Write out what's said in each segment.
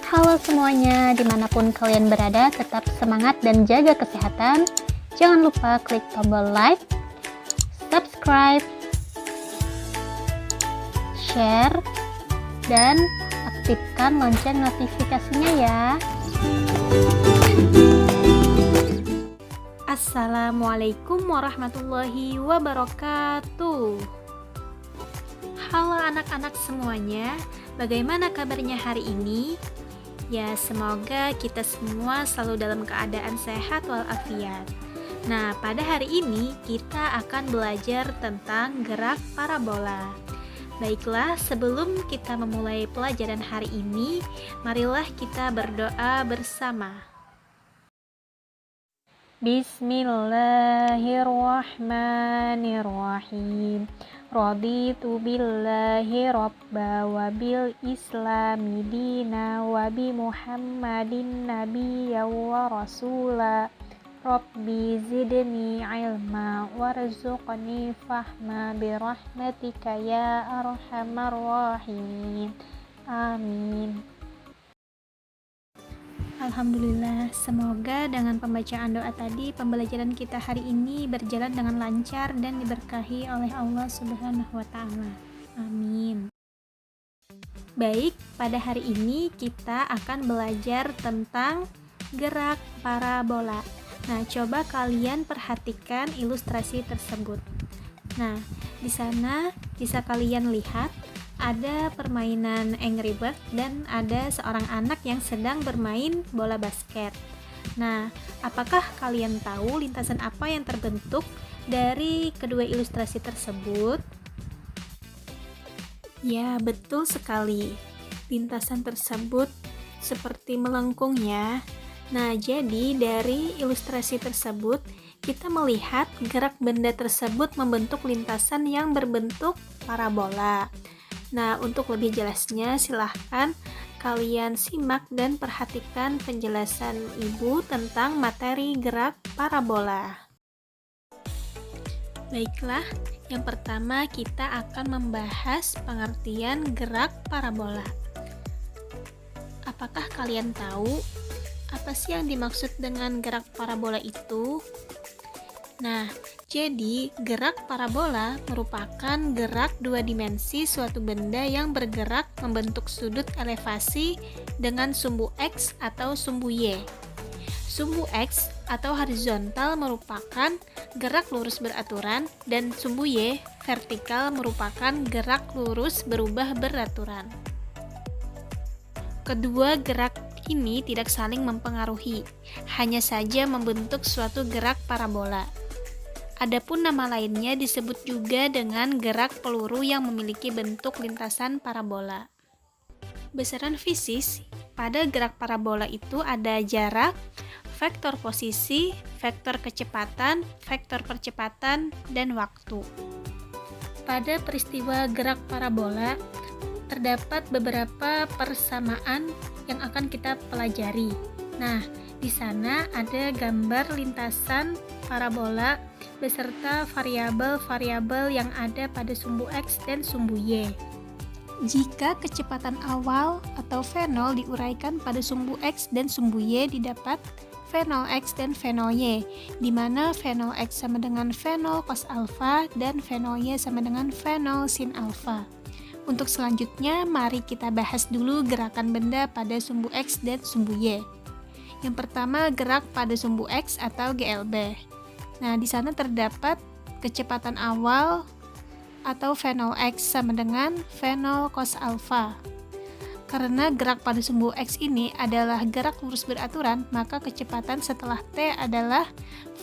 Halo semuanya, dimanapun kalian berada, tetap semangat dan jaga kesehatan. Jangan lupa klik tombol like, subscribe, share, dan aktifkan lonceng notifikasinya ya. Assalamualaikum warahmatullahi wabarakatuh. Halo anak-anak semuanya, bagaimana kabarnya hari ini? Ya, semoga kita semua selalu dalam keadaan sehat walafiat. Nah, pada hari ini kita akan belajar tentang gerak parabola. Baiklah, sebelum kita memulai pelajaran hari ini, marilah kita berdoa bersama. Bismillahirrahmanirrahim. Raditu billahi rabba wa bil islami dina wa bi muhammadin nabiyya wa rasula. Rabbi zidni ilma warzuqni fahma birahmatika ya arhamar rahimin. Amin. Alhamdulillah, semoga dengan pembacaan doa tadi pembelajaran kita hari ini berjalan dengan lancar dan diberkahi oleh Allah Subhanahu wa taala. Amin. Baik, pada hari ini kita akan belajar tentang gerak parabola. Nah, coba kalian perhatikan ilustrasi tersebut. Nah, di sana bisa kalian lihat ada permainan Angry Bird dan ada seorang anak yang sedang bermain bola basket. Nah, apakah kalian tahu lintasan apa yang terbentuk dari kedua ilustrasi tersebut? Ya, betul sekali. Lintasan tersebut seperti melengkung ya. Nah, jadi dari ilustrasi tersebut kita melihat gerak benda tersebut membentuk lintasan yang berbentuk parabola. Nah, untuk lebih jelasnya silahkan kalian simak dan perhatikan penjelasan Ibu tentang materi gerak parabola. Baiklah, yang pertama kita akan membahas pengertian gerak parabola. Apakah kalian tahu apa sih yang dimaksud dengan gerak parabola itu? Nah, jadi gerak parabola merupakan gerak dua dimensi suatu benda yang bergerak membentuk sudut elevasi dengan sumbu X atau sumbu Y. Sumbu X atau horizontal merupakan gerak lurus beraturan dan sumbu Y vertikal merupakan gerak lurus berubah beraturan. Kedua gerak ini tidak saling mempengaruhi, hanya saja membentuk suatu gerak parabola. Adapun nama lainnya disebut juga dengan gerak peluru yang memiliki bentuk lintasan parabola. Besaran fisis pada gerak parabola itu ada jarak, vektor posisi, vektor kecepatan, vektor percepatan, dan waktu. Pada peristiwa gerak parabola, terdapat beberapa persamaan yang akan kita pelajari. Nah, di sana ada gambar lintasan parabola beserta variabel-variabel yang ada pada sumbu X dan sumbu Y. Jika kecepatan awal atau V0 diuraikan pada sumbu X dan sumbu Y didapat V0X dan V0Y, di mana V0X sama dengan V0 cos alpha dan V0Y sama dengan V0 sin alpha. Untuk selanjutnya, mari kita bahas dulu gerakan benda pada sumbu X dan sumbu Y. Yang pertama, gerak pada sumbu X atau GLB. Nah, di sana terdapat kecepatan awal atau V0X sama dengan V0 cos alpha. Karena gerak pada sumbu X ini adalah gerak lurus beraturan, maka kecepatan setelah T adalah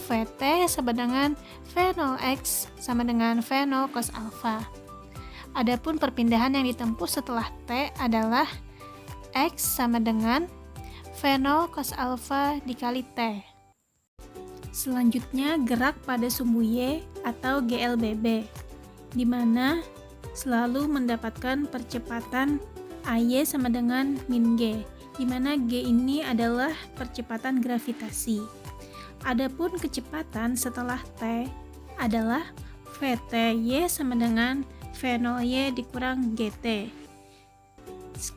Vt sama dengan V0X sama dengan V0 cos alpha. Adapun perpindahan yang ditempuh setelah T adalah X sama dengan V0 cos alpha dikali T. Selanjutnya gerak pada sumbu Y atau GLBB, di mana selalu mendapatkan percepatan AY sama dengan min G, di mana G ini adalah percepatan gravitasi. Adapun kecepatan setelah T adalah VTY sama dengan V0Y dikurang GT.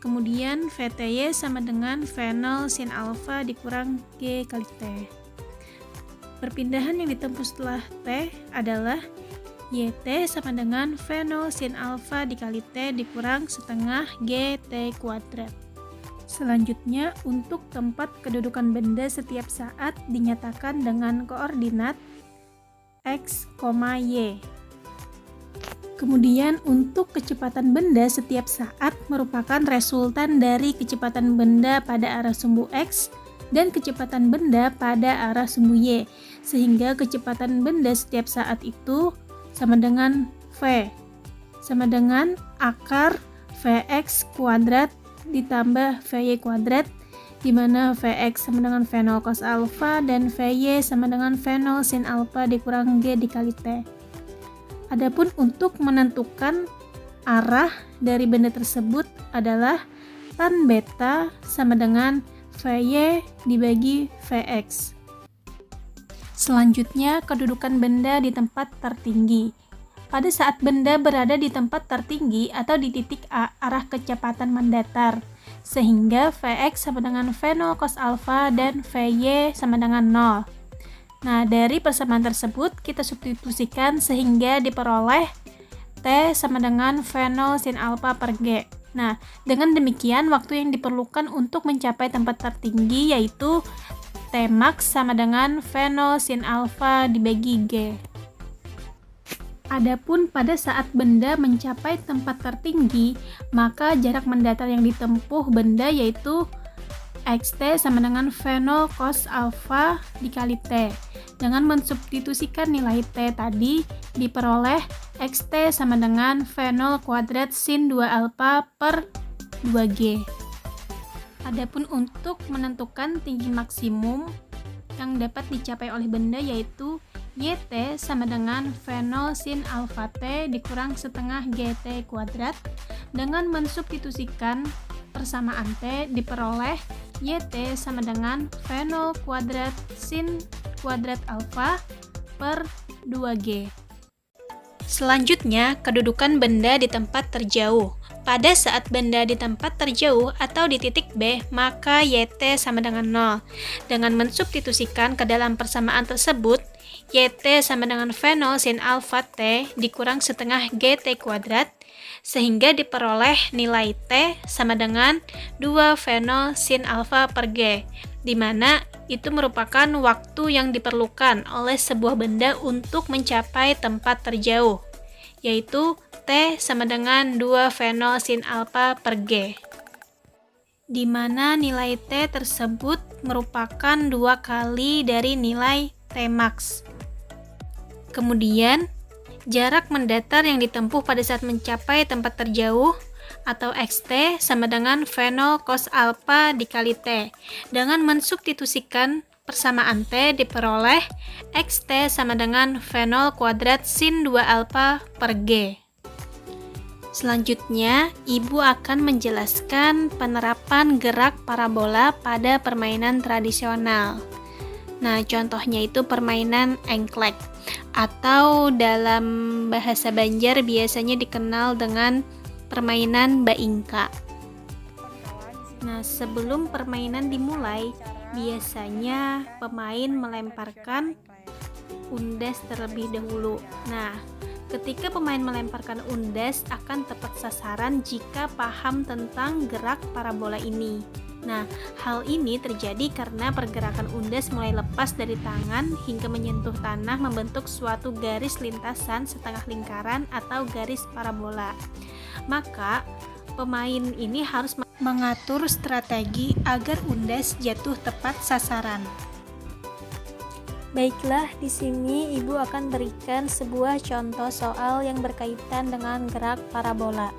Kemudian VTY sama dengan V0 sin alfa dikurang G kali T. Perpindahan yang ditempuh setelah T adalah YT sama dengan V0 sin alfa dikali T dikurang setengah GT kuadrat. Selanjutnya, untuk tempat kedudukan benda setiap saat dinyatakan dengan koordinat X, Y. Kemudian untuk kecepatan benda setiap saat merupakan resultan dari kecepatan benda pada arah sumbu X dan kecepatan benda pada arah sumbu Y, sehingga kecepatan benda setiap saat itu sama dengan V, sama dengan akar Vx kuadrat ditambah Vy kuadrat, di mana Vx sama dengan V0 cos alfa dan Vy sama dengan V0 sin alfa dikurang G dikali T. Adapun untuk menentukan arah dari benda tersebut adalah tan beta sama dengan Vy dibagi Vx. Selanjutnya, kedudukan benda di tempat tertinggi. Pada saat benda berada di tempat tertinggi atau di titik A, arah kecepatan mendatar, sehingga Vx sama dengan V0 cos alfa dan Vy sama dengan 0. Nah, dari persamaan tersebut kita substitusikan sehingga diperoleh T sama dengan V0 sin alfa per G. Nah, dengan demikian waktu yang diperlukan untuk mencapai tempat tertinggi yaitu T max sama dengan V0 sin alfa dibagi G. Adapun pada saat benda mencapai tempat tertinggi, maka jarak mendatar yang ditempuh benda yaitu Xt sama dengan V0 cos alfa dikali T. Dengan mensubstitusikan nilai T tadi, diperoleh Xt sama dengan V0 kuadrat sin 2 alfa per 2G. Adapun untuk menentukan tinggi maksimum yang dapat dicapai oleh benda yaitu Yt sama dengan V0 sin alfa T dikurang setengah GT kuadrat. Dengan mensubstitusikan persamaan T diperoleh Yt sama dengan V0 kuadrat sin kuadrat alfa per 2G. Selanjutnya, kedudukan benda di tempat terjauh. Pada saat benda di tempat terjauh atau di titik B, maka Yt sama dengan 0. Dengan mensubstitusikan ke dalam persamaan tersebut, Yt sama dengan V0 sin alfa T dikurang setengah GT kuadrat, sehingga diperoleh nilai T sama dengan 2 V0 sin alfa per G, di mana itu merupakan waktu yang diperlukan oleh sebuah benda untuk mencapai tempat terjauh, yaitu T sama dengan 2 V0 sin alfa per G, di mana nilai T tersebut merupakan 2 kali dari nilai T max. Kemudian, jarak mendatar yang ditempuh pada saat mencapai tempat terjauh atau Xt sama dengan V0 cos alfa dikali T. Dengan mensubstitusikan persamaan T diperoleh Xt sama dengan V0 kuadrat sin 2 alfa per G. Selanjutnya, Ibu akan menjelaskan penerapan gerak parabola pada permainan tradisional. Nah, contohnya itu permainan engklek, atau dalam bahasa Banjar biasanya dikenal dengan permainan baingka. Nah, sebelum permainan dimulai, biasanya pemain melemparkan undas terlebih dahulu. Nah, ketika pemain melemparkan undas akan tepat sasaran jika paham tentang gerak parabola ini. Nah, hal ini terjadi karena pergerakan undas mulai lepas dari tangan hingga menyentuh tanah membentuk suatu garis lintasan setengah lingkaran atau garis parabola. Maka, pemain ini harus mengatur strategi agar undas jatuh tepat sasaran. Baiklah, di sini Ibu akan berikan sebuah contoh soal yang berkaitan dengan gerak parabola.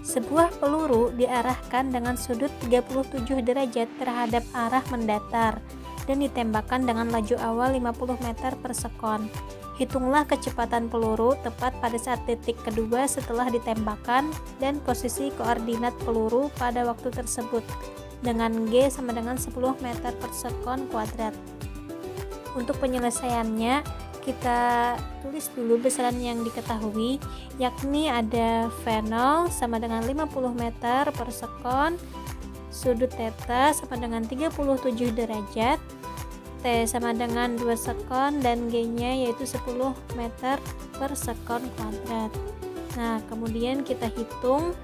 Sebuah peluru diarahkan dengan sudut 37 derajat terhadap arah mendatar dan ditembakkan dengan laju awal 50 meter per sekon. Hitunglah kecepatan peluru tepat pada saat detik kedua setelah ditembakkan dan posisi koordinat peluru pada waktu tersebut dengan G sama dengan 10 meter per sekon kuadrat. Untuk penyelesaiannya, kita tulis dulu besaran yang diketahui, yakni ada V0 sama dengan 50 meter per sekon, sudut theta sama dengan 37 derajat, T sama dengan 2 sekon, dan G-nya yaitu 10 meter per sekon kuadrat. Nah, kemudian kita hitung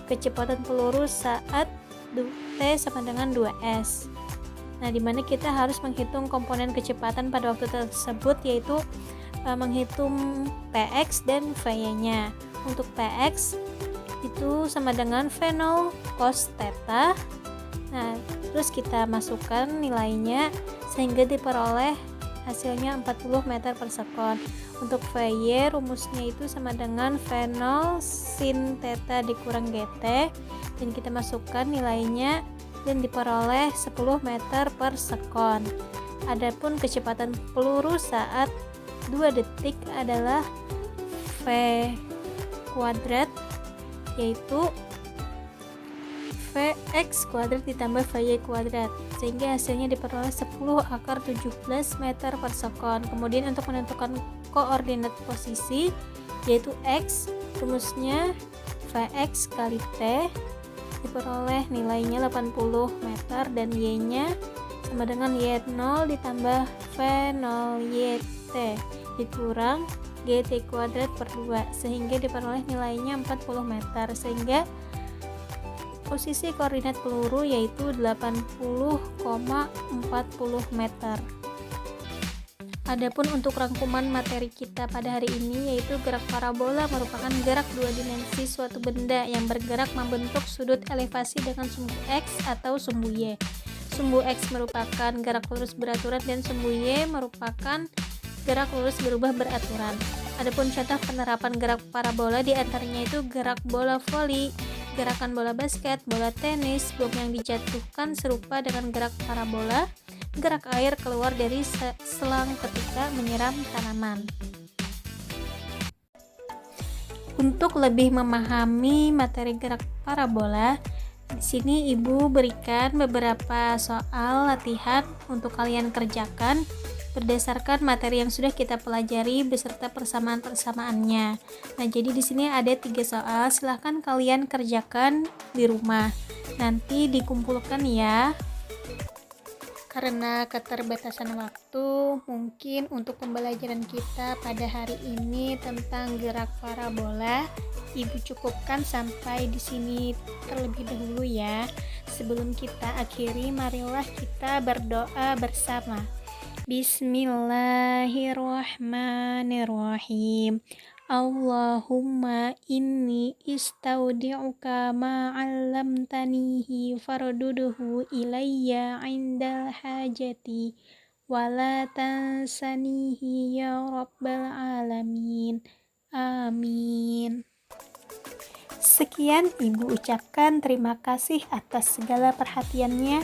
kecepatan peluru saat T sama dengan 2S. Nah, dimana kita harus menghitung komponen kecepatan pada waktu tersebut, yaitu menghitung Px dan Vy-nya. Untuk Px itu sama dengan V0 cos theta. Nah, terus kita masukkan nilainya sehingga diperoleh hasilnya 40 meter per sekon. Untuk Vy, rumusnya itu sama dengan V0 sin theta dikurang Gt, dan kita masukkan nilainya dan diperoleh 10 meter per sekon. Adapun kecepatan peluru saat 2 detik adalah V kuadrat, yaitu Vx kuadrat ditambah Vy kuadrat, sehingga hasilnya diperoleh 10 akar 17 meter per sekon. Kemudian untuk menentukan koordinat posisi, yaitu X, rumusnya Vx kali T, diperoleh nilainya 80 meter, dan Y-nya sama dengan Y0 ditambah V0 YT dikurang GT kuadrat per 2, sehingga diperoleh nilainya 40 meter, sehingga posisi koordinat peluru yaitu 80,40 meter. Adapun untuk rangkuman materi kita pada hari ini, yaitu gerak parabola merupakan gerak dua dimensi suatu benda yang bergerak membentuk sudut elevasi dengan sumbu X atau sumbu Y. Sumbu X merupakan gerak lurus beraturan dan sumbu Y merupakan gerak lurus berubah beraturan. Adapun contoh penerapan gerak parabola diantaranya itu gerak bola voli, gerakan bola basket, bola tenis, bom yang dijatuhkan serupa dengan gerak parabola, gerak air keluar dari selang ketika menyiram tanaman. Untuk lebih memahami materi gerak parabola, di sini Ibu berikan beberapa soal latihan untuk kalian kerjakan berdasarkan materi yang sudah kita pelajari beserta persamaan-persamaannya. Nah, jadi di sini ada 3 soal, silahkan kalian kerjakan di rumah. Nanti dikumpulkan ya. Karena keterbatasan waktu, mungkin untuk pembelajaran kita pada hari ini tentang gerak parabola, Ibu cukupkan sampai di sini terlebih dahulu ya. Sebelum kita akhiri, marilah kita berdoa bersama. Bismillahirrahmanirrahim. Allahumma inni istaudi'uka ma'allamtanihi farduduhu ilayya indal hajati wala tansanihi ya rabbal alamin. Amin. Sekian Ibu ucapkan terima kasih atas segala perhatiannya,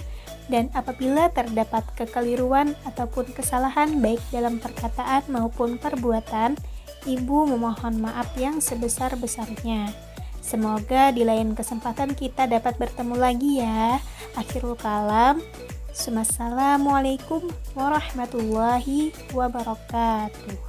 dan apabila terdapat kekeliruan ataupun kesalahan baik dalam perkataan maupun perbuatan, Ibu memohon maaf yang sebesar-besarnya. Semoga di lain kesempatan kita dapat bertemu lagi ya. Akhirul kalam. Assalamualaikum warahmatullahi wabarakatuh.